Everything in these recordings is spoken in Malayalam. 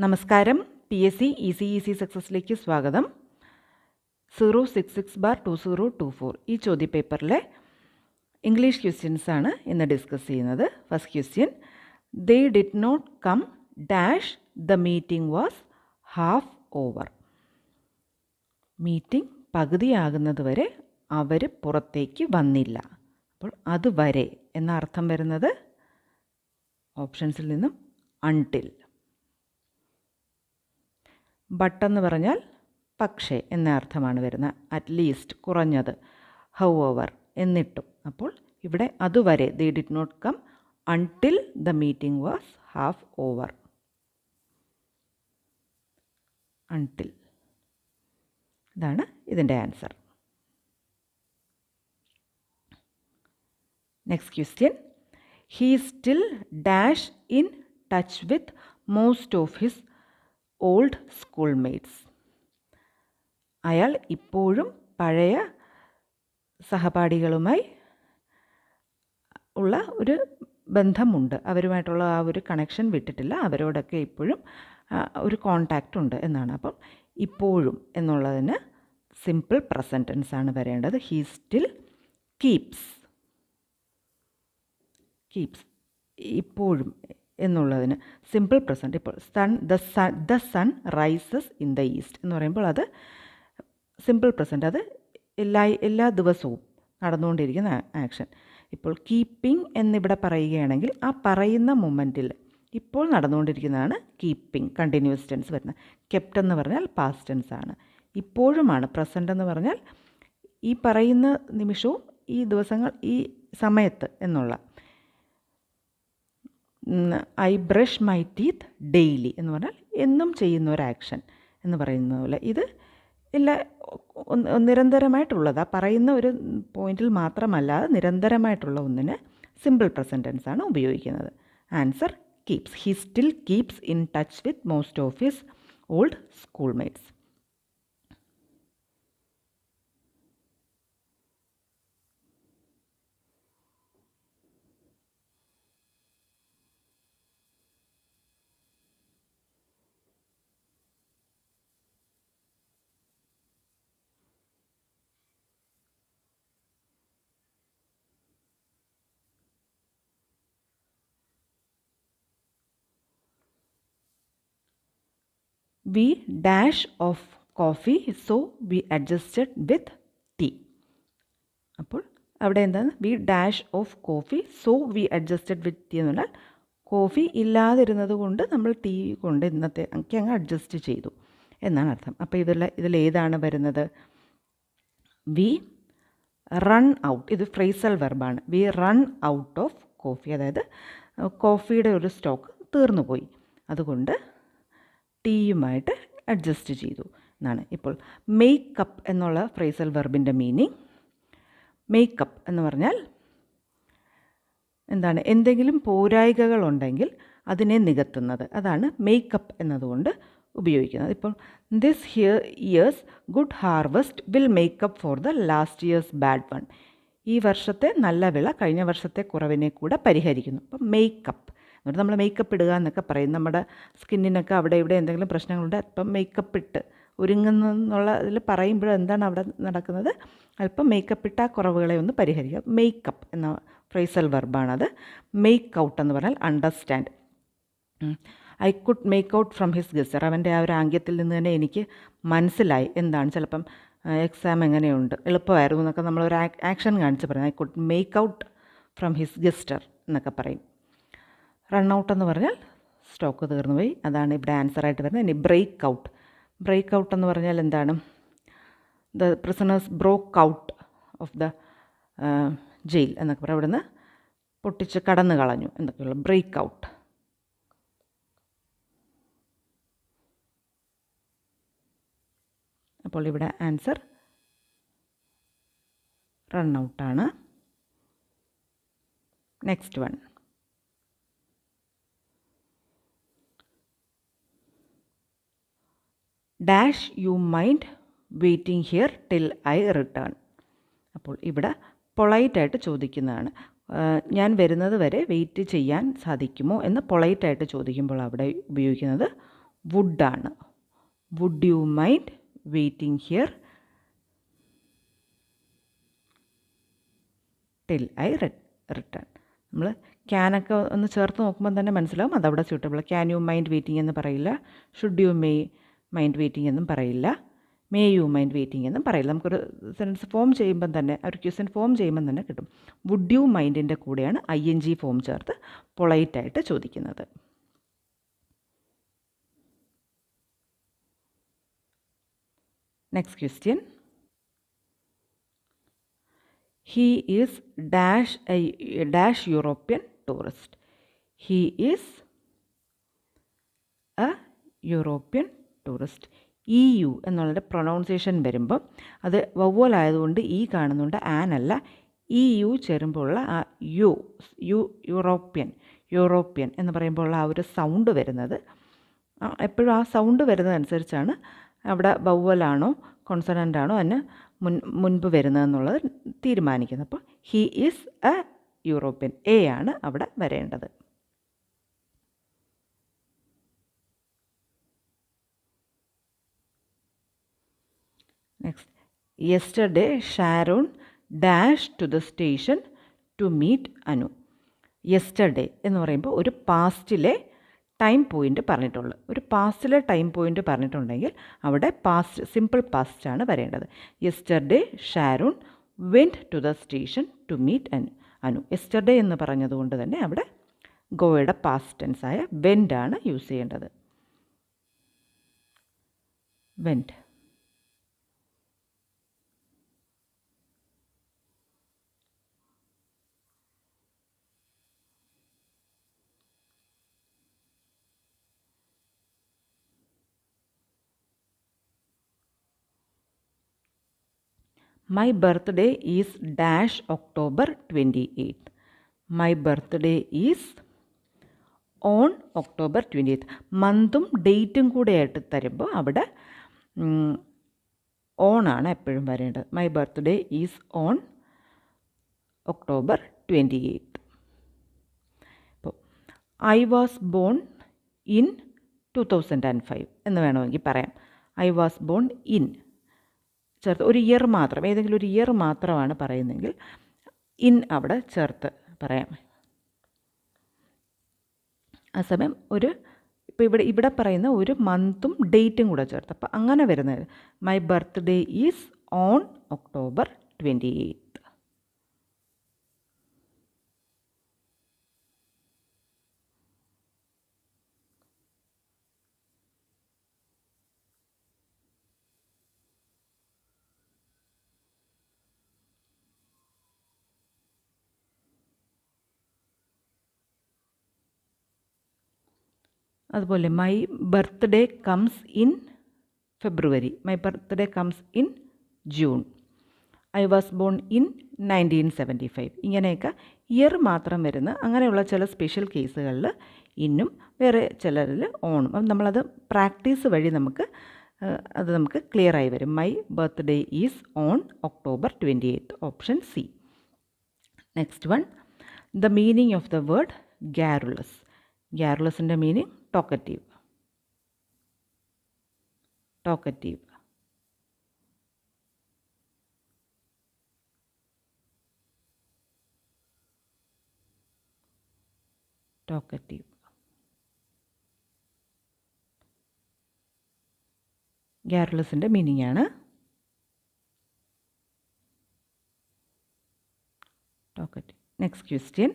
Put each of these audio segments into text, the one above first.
നമസ്കാരം. PSC ECE സക്സസിലേക്ക് സ്വാഗതം. 066/2024 ഈ ചോദ്യപേപ്പറിലെ ഇംഗ്ലീഷ് ക്വസ്റ്റ്യൻസ് ആണ് ഇന്ന് ഡിസ്കസ് ചെയ്യുന്നത്. First question, they did not come dash the meeting was half over. Meeting പകുതിയാകുന്നത് വരെ അവർ പുറത്തേക്ക് വന്നില്ല. അപ്പോൾ അതുവരെ എന്ന അർത്ഥം വരുന്നത് ഓപ്ഷൻസിൽ നിന്നും അൺടിൽ. ബട്ട് എന്ന് പറഞ്ഞാൽ പക്ഷേ എന്ന അർത്ഥമാണ് വരുന്നത്. അറ്റ്ലീസ്റ്റ് കുറഞ്ഞത്, ഹൗ ഓവർ എന്നിട്ടും. അപ്പോൾ ഇവിടെ അതുവരെ, they did not come until the meeting was half over. Until, ഇതാണ് ഇതിൻ്റെ answer. Next question, he still dash in touch with most of his old schoolmates. അയാൾ ഇപ്പോഴും പഴയ സഹപാഠികളുമായി ഉള്ള ഒരു ബന്ധമുണ്ട്, അവരുമായിട്ടുള്ള ആ ഒരു കണക്ഷൻ വിട്ടിട്ടില്ല, അവരോടൊക്കെ ഇപ്പോഴും ഒരു കോണ്ടാക്റ്റ് ഉണ്ട് എന്നാണ്. അപ്പം ഇപ്പോഴും എന്നുള്ളതിന് സിമ്പിൾ പ്രസൻറ്റ് ടെൻസ് ആണ് വരേണ്ടത്. ഹീ സ്റ്റിൽ കീപ്സ് ഇപ്പോഴും എന്നുള്ളതിന് സിമ്പിൾ പ്രസൻറ്റ്. ഇപ്പോൾ the sun rises in the east എന്ന് പറയുമ്പോൾ അത് സിമ്പിൾ പ്രസൻറ്റ്, അത് എല്ലാ ദിവസവും നടന്നുകൊണ്ടിരിക്കുന്ന ആക്ഷൻ. ഇപ്പോൾ കീപ്പിംഗ് എന്നിവിടെ പറയുകയാണെങ്കിൽ ആ പറയുന്ന മൊമെൻറ്റിൽ ഇപ്പോൾ നടന്നുകൊണ്ടിരിക്കുന്നതാണ് കീപ്പിംഗ്, കണ്ടിന്യൂസ് ടെൻസ് വരുന്നത്. കെപ്റ്റ് എന്ന് പറഞ്ഞാൽ പാസ്റ്റ് ടെൻസ് ആണ്. ഇപ്പോഴുമാണ് പ്രസൻറ്റ് എന്ന് പറഞ്ഞാൽ ഈ പറയുന്ന നിമിഷവും ഈ ദിവസങ്ങൾ ഈ സമയത്ത് എന്നുള്ള. I brush my teeth daily എന്ന് പറഞ്ഞാൽ എന്നും ചെയ്യുന്ന ഒരു ആക്ഷൻ എന്ന് പറയുന്ന പോലെ. ഇത് എല്ലാ നിരന്തരമായിട്ടുള്ളത്, പറയുന്ന ഒരു പോയിന്റിൽ മാത്രമല്ലാതെ നിരന്തരമായിട്ടുള്ള ഒന്നിന് സിമ്പിൾ പ്രസൻറ്റ് ടെൻസ് ആണ് ഉപയോഗിക്കുന്നത്. Answer keeps. He still keeps in touch with most of his old schoolmates. We dash of coffee, so we adjusted with tea. അപ്പോൾ അവിടെ എന്താണ്? We dash of coffee, so we adjusted with tea എന്ന് പറഞ്ഞാൽ കോഫി ഇല്ലാതിരുന്നത് കൊണ്ട് നമ്മൾ ടീ കൊണ്ട് ഇന്നത്തെ അങ്ങ് അഡ്ജസ്റ്റ് ചെയ്തു എന്നാണ് അർത്ഥം. അപ്പോൾ ഇതിലേതാണ് വരുന്നത്? We run out. ഇത് ഫ്രേസൽ വെർബാണ്. We run out of coffee, അതായത് കോഫിയുടെ ഒരു സ്റ്റോക്ക് തീർന്നു പോയി, അതുകൊണ്ട് ടീയുമായിട്ട് അഡ്ജസ്റ്റ് ചെയ്തു എന്നാണ്. ഇപ്പോൾ മേക്കപ്പ് എന്നുള്ള ഫ്രേസൽ വെർബിൻ്റെ മീനിങ്, മേക്കപ്പ് എന്ന് പറഞ്ഞാൽ എന്താണ്? എന്തെങ്കിലും പോരായ്കകളുണ്ടെങ്കിൽ അതിനെ നികത്തുന്നത്, അതാണ് മേക്കപ്പ് എന്നതുകൊണ്ട് ഉപയോഗിക്കുന്നത്. ഇപ്പോൾ this years good harvest will makeup for the last years bad one. ഈ വർഷത്തെ നല്ല വിള കഴിഞ്ഞ വർഷത്തെ കുറവിനെ കൂടെ പരിഹരിക്കുന്നു. അപ്പം മേക്കപ്പ് എന്നിട്ട് നമ്മൾ മേക്കപ്പ് ഇടുക എന്നൊക്കെ പറയും. നമ്മുടെ സ്കിന്നിനൊക്കെ അവിടെ ഇവിടെ എന്തെങ്കിലും പ്രശ്നങ്ങളുണ്ട്, അപ്പം മേക്കപ്പ് ഇട്ട് ഒരുങ്ങുന്നുള്ള ഇതിൽ പറയുമ്പോൾ എന്താണ് അവിടെ നടക്കുന്നത്? അല്പം മേക്കപ്പ് ഇട്ട് ആ കുറവുകളെ ഒന്ന് പരിഹരിക്കുക. മേക്കപ്പ് എന്ന ഫ്രേസൽ വെർബാണത്. മേക്ക് ഔട്ട് എന്ന് പറഞ്ഞാൽ understand. I could make out from his ഗെസ്റ്റർ. അവൻ്റെ ആ ഒരു ആംഗ്യത്തിൽ നിന്ന് തന്നെ എനിക്ക് മനസ്സിലായി എന്താണ്. ചിലപ്പം എക്സാം എങ്ങനെയുണ്ട്, എളുപ്പമായിരുന്നു എന്നൊക്കെ നമ്മളൊരു ആക്ഷൻ കാണിച്ച് പറയും. I could make out from his ഗെസ്റ്റർ എന്നൊക്കെ പറയും. റൺ ഔട്ട് എന്ന് പറഞ്ഞാൽ സ്റ്റോക്ക് തീർന്നു പോയി, അതാണ് ഇവിടെ ആൻസറായിട്ട് വരുന്നത്. ഇനി ബ്രേക്ക് ഔട്ട്. ബ്രേക്ക് ഔട്ട് എന്ന് പറഞ്ഞാൽ എന്താണ്? The prisoners broke out of the jail എന്നൊക്കെ പറയും. അവിടെ നിന്ന് പൊട്ടിച്ച് കടന്നു കളഞ്ഞു എന്നൊക്കെയുള്ള ബ്രേക്ക് ഔട്ട്. അപ്പോൾ ഇവിടെ ആൻസർ റൺ ഔട്ടാണ്. Next one, dash you mind waiting here till I return. അപ്പോൾ ഇവിടെ പൊളൈറ്റായിട്ട് ചോദിക്കുന്നതാണ്. ഞാൻ വരുന്നത് വരെ വെയിറ്റ് ചെയ്യാൻ സാധിക്കുമോ എന്ന് പൊളൈറ്റായിട്ട് ചോദിക്കുമ്പോൾ അവിടെ ഉപയോഗിക്കുന്നത് വുഡാണ്. Would you mind waiting here till I return. നമ്മൾ ക്യാനൊക്കെ ഒന്ന് ചേർത്ത് നോക്കുമ്പോൾ തന്നെ മനസ്സിലാവും അതവിടെ suitable. Can you mind waiting എന്ന് പറയില്ല. ഷുഡ് യു മൈൻഡ് വെയിറ്റിംഗ് എന്നും പറയില്ല. മേ യു മൈൻഡ് വെയിറ്റിംഗ് എന്നും പറയില്ല. നമുക്കൊരു സെൻറ്റൻസ് ഫോം ചെയ്യുമ്പം തന്നെ, ഒരു ക്വസ്റ്റ്യൻ ഫോം ചെയ്യുമ്പം തന്നെ കിട്ടും. വുഡ് യു മൈൻഡിൻ്റെ കൂടെയാണ് ING ഫോം ചേർത്ത് പൊളൈറ്റായിട്ട് ചോദിക്കുന്നത്. Next question. He is dash European tourist. He is a European tourist. EU എന്നുള്ളൊരു പ്രൊനൗൺസിയേഷൻ വരുമ്പം അത് വവ്വൽ ആയതുകൊണ്ട് ഈ കാണുന്നുണ്ട്, ആൻ അല്ല. EU ചേരുമ്പോഴുള്ള ആ യൂറോപ്യൻ എന്ന് പറയുമ്പോൾ ആ ഒരു സൗണ്ട് വരുന്നത്, എപ്പോഴും ആ സൗണ്ട് വരുന്നതനുസരിച്ചാണ് അവിടെ വവ്വലാണോ കോൺസണൻ്റ് ആണോ അതിന് മുൻപ് വരുന്നതെന്നുള്ളത് തീരുമാനിക്കുന്നത്. അപ്പോൾ he is a European, a ആണ് അവിടെ വരേണ്ടത്. Next. Yesterday Sharon dash to the station to meet Anu. Yesterday എന്ന് പറയുമ്പോൾ ഒരു പാസ്റ്റിലെ ടൈം പോയിൻ്റ് പറഞ്ഞിട്ടുള്ളൂ. ഒരു പാസ്റ്റിലെ ടൈം പോയിൻ്റ് പറഞ്ഞിട്ടുണ്ടെങ്കിൽ അവിടെ സിമ്പിൾ പാസ്റ്റാണ് വരേണ്ടത്. Yesterday Sharon went to the station to meet Anu. Yesterday എന്ന് പറഞ്ഞതുകൊണ്ട് തന്നെ അവിടെ ഗോയുടെ പാസ്റ്റ് ടെൻസായ വെൻറ്റ് ആണ് യൂസ് ചെയ്യേണ്ടത്. Went. My birthday is dash October 28th. My birthday is on October 28th. മന്തും ഡേറ്റും കൂടെ ആയിട്ട് തരുമ്പോൾ അവിടെ ഓൺ ആണ് എപ്പോഴും വരേണ്ടത്. My birthday is on October 28th. ഇപ്പോൾ ഐ വാസ് ബോൺ ഇൻ 2005 എന്ന് വേണമെങ്കിൽ പറയാം. ഐ വാസ് ബോൺ ഇൻ ചേർത്ത് ഒരു ഇയർ മാത്രം, ഏതെങ്കിലും ഒരു ഇയർ മാത്രമാണ് പറയുന്നതെങ്കിൽ ഇൻ അവിടെ ചേർത്ത് പറയാം. ആ സമയം ഇപ്പോൾ ഇവിടെ പറയുന്ന ഒരു മന്തും ഡേറ്റും കൂടെ ചേർത്ത്, അപ്പോൾ അങ്ങനെ വരുന്നത് my birthday is on October 28th. അതുപോലെ my birthday comes in February. My birthday comes in June. I was born in 1975. ഇങ്ങനെയൊക്കെ ഇയർ മാത്രം വരുന്ന അങ്ങനെയുള്ള ചില സ്പെഷ്യൽ കേസുകളിൽ ഇന്നും വേറെ ചിലരിൽ ഓണും. അപ്പം നമ്മളത് പ്രാക്ടീസ് വഴി നമുക്ക് ക്ലിയർ ആയി വരും. My birthday is on October 28th. Option C. Next one. The meaning of the word garrulous. ഗാരുലസിൻ്റെ മീനിങ് ടോക്കറ്റീവ്. ടോക്കറ്റീവ്. ടോക്കറ്റീവ്. ഗാരുലസിൻ്റെ മീനിങ് ആണ് talkative. Next question.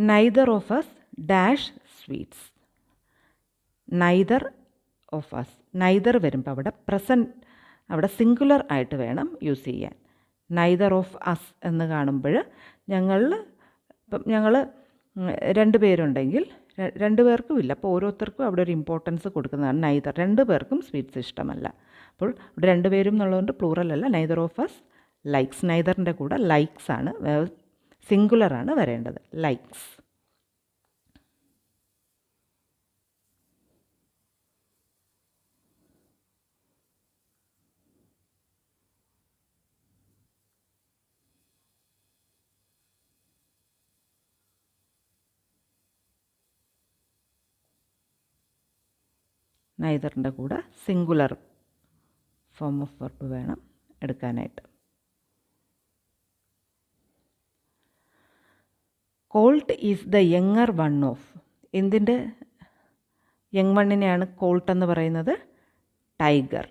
Neither of us dash sweets. Neither of us. Neither വരുമ്പോൾ അവിടെ പ്രസൻറ്റ്, അവിടെ സിംഗുലർ ആയിട്ട് വേണം യൂസ് ചെയ്യാൻ. Neither of us എന്ന് കാണുമ്പോൾ ഞങ്ങൾ 2 പേരുണ്ടെങ്കിൽ 2 പേർക്കും ഇല്ല, അപ്പോൾ ഓരോരുത്തർക്കും അവിടെ ഒരു ഇമ്പോർട്ടൻസ് കൊടുക്കുന്നതാണ് neither. 2 പേർക്കും സ്വീറ്റ്സ് ഇഷ്ടമല്ല. അപ്പോൾ ഇവിടെ 2 പേരും എന്നുള്ളതുകൊണ്ട് പ്ലൂറൽ അല്ല. neither of us likes. neitherൻ്റെ കൂടെ likes ആണ്, സിംഗുലറാണ് വരേണ്ടത്. ലൈക്സ്. നൈദറിൻ്റെ കൂടെ സിംഗുലർ ഫോം ഓഫ് വെർബ് വേണം എടുക്കാനായിട്ട്. Colt is the younger one of. എന്തിൻ്റെ യങ് വണ്ണിനെയാണ് കോൾട്ട് എന്ന് പറയുന്നത്? Tiger.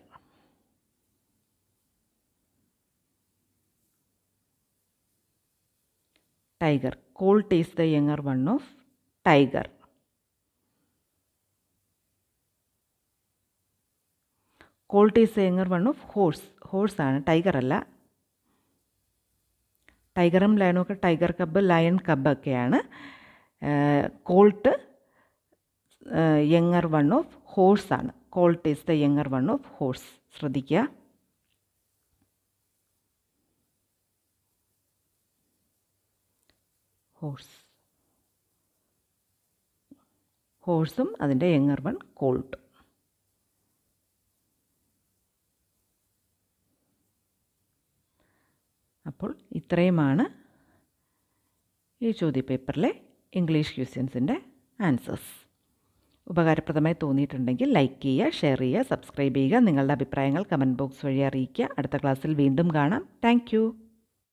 Tiger. Colt is the younger one of tiger. Colt is the younger one of horse. ഹോഴ്സാണ്, ടൈഗർ അല്ല. ടൈഗറും ലയണും ഒക്കെ ടൈഗർ കബ്ബ്, ലയൺ കബ്ബ് ഒക്കെയാണ്. കോൾട്ട് യങ്ങർ വൺ ഓഫ് ഹോഴ്സാണ്. Colt is the younger one of horse. ശ്രദ്ധിക്കുക. ഹോഴ്സ്. ഹോഴ്സും അതിൻ്റെ യങ്ങർ വൺ കോൾട്ട്. അപ്പോൾ ഇത്രയുമാണ് ഈ ചോദ്യപേപ്പറിലെ ഇംഗ്ലീഷ് ക്വസ്റ്റ്യൻസിൻ്റെ ആൻസേഴ്സ്. ഉപകാരപ്രദമായി തോന്നിയിട്ടുണ്ടെങ്കിൽ ലൈക്ക് ചെയ്യുക, ഷെയർ ചെയ്യുക, സബ്സ്ക്രൈബ് ചെയ്യുക. നിങ്ങളുടെ അഭിപ്രായങ്ങൾ കമൻറ്റ് ബോക്സ് വഴി അറിയിക്കുക. അടുത്ത ക്ലാസ്സിൽ വീണ്ടും കാണാം. താങ്ക്